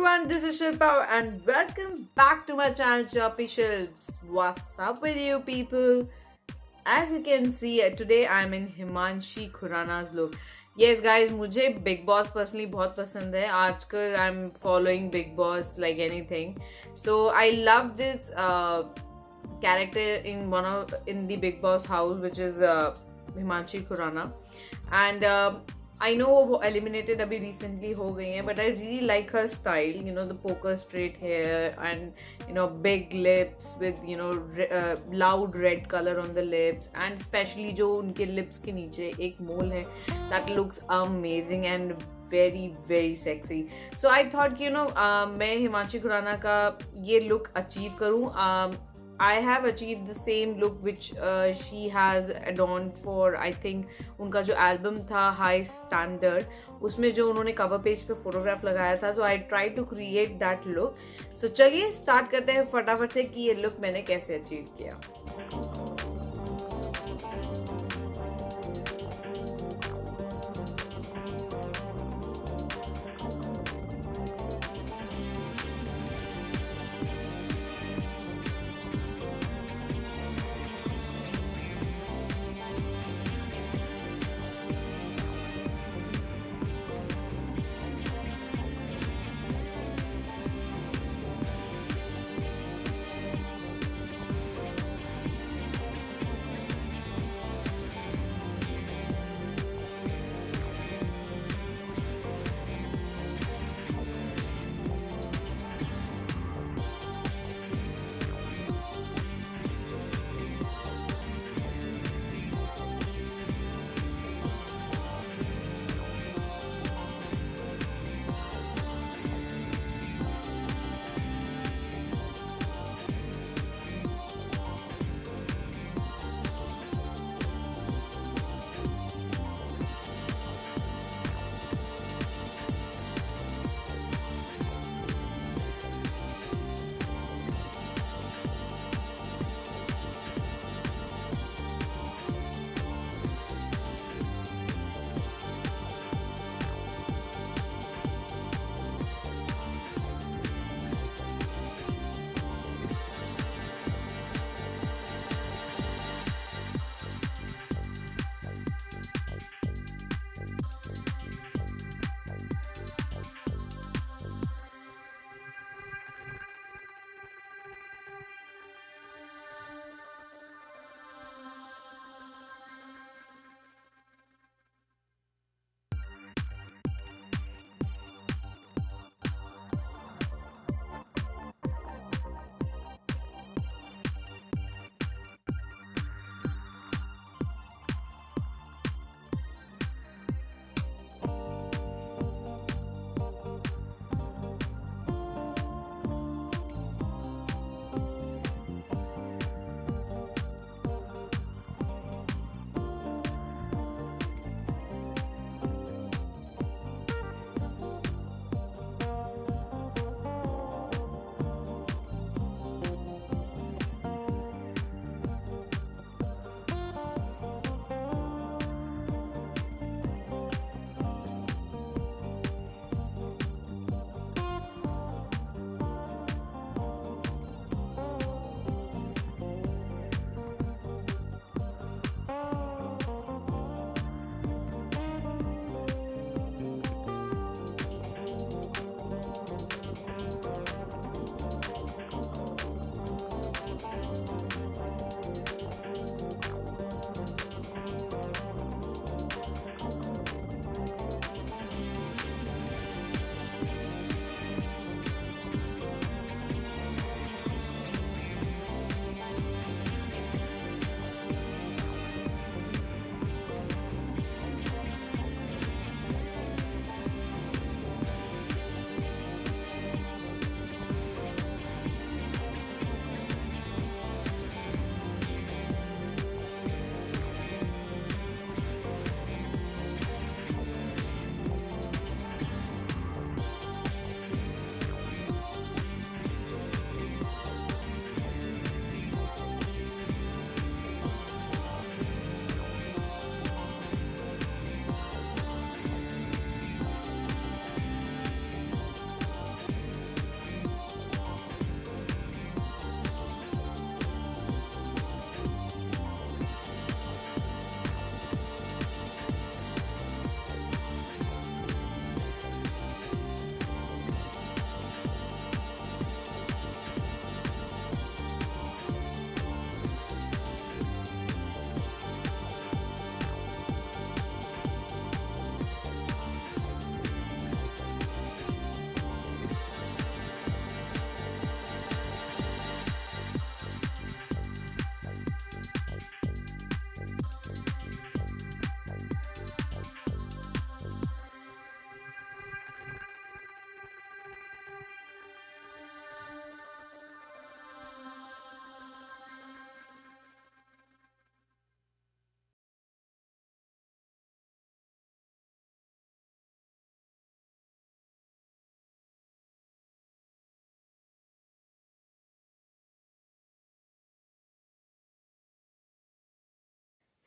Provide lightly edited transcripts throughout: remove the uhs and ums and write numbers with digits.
everyone, this is Shilpa and welcome back to my channel Chirpy Shilps. What's up with you people? As you can see, today I'm in Himanshi Khurana's look. Yes guys, मुझे Big Boss personally बहुत पसंद है. आजकल I'm following Big Boss like anything. So I love this character in the Big Boss house, which is Himanshi Khurana. And I know वो eliminated अभी recently हो गई हैं, but I really like her style. You know, the poker straight hair and big lips with loud red color on the lips, and especially जो उनके lips के नीचे एक mole है, that looks amazing and very very sexy. So I thought कि मैं हिमांशी खुराना का ये look achieve करूँ. I have achieved the same look which she has adorned for, I think, उनका जो एल्बम था हाई स्टैंडर्ड, उसमें जो उन्होंने कवर पेज पे फोटोग्राफ लगाया था. So I try to create that look. So चलिए स्टार्ट करते हैं फटाफट से कि ये लुक मैंने कैसे अचीव किया.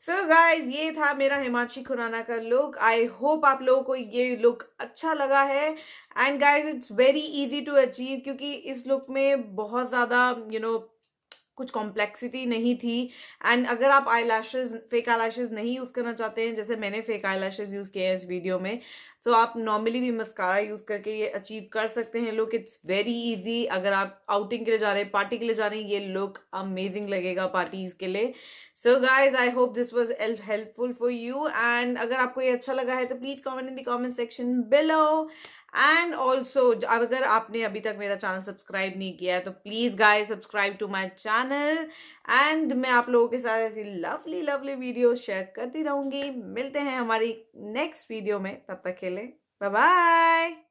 सो गाइज, ये था मेरा हिमांशी खुराना का लुक। आई होप आप लोगों को ये लुक अच्छा लगा है। And guys, it's very easy to achieve, क्योंकि इस लुक में बहुत ज़्यादा कुछ कॉम्प्लेक्सिटी नहीं थी। एंड अगर आप फेक आई लैशेज नहीं यूज करना चाहते हैं, जैसे मैंने फेक आई लैशेज यूज किए हैं इस वीडियो में, तो आप नॉर्मली भी मस्कारा यूज करके ये अचीव कर सकते हैं लुक। It's very easy. अगर आप आउटिंग के लिए जा रहे हैं, पार्टी के लिए जा रहे हैं, ये लुक अमेजिंग लगेगा पार्टीज के लिए। So guys, I hope this was helpful for you. And अगर आपको ये अच्छा लगा है तो please comment in the comment section below. And also, अगर आपने अभी तक मेरा चैनल सब्सक्राइब नहीं किया है तो please guys subscribe to my channel. And मैं आप लोगों के साथ ऐसी लवली लवली वीडियो शेयर करती रहूंगी। मिलते हैं हमारी नेक्स्ट वीडियो में, तब तक के लिए बाय बाय।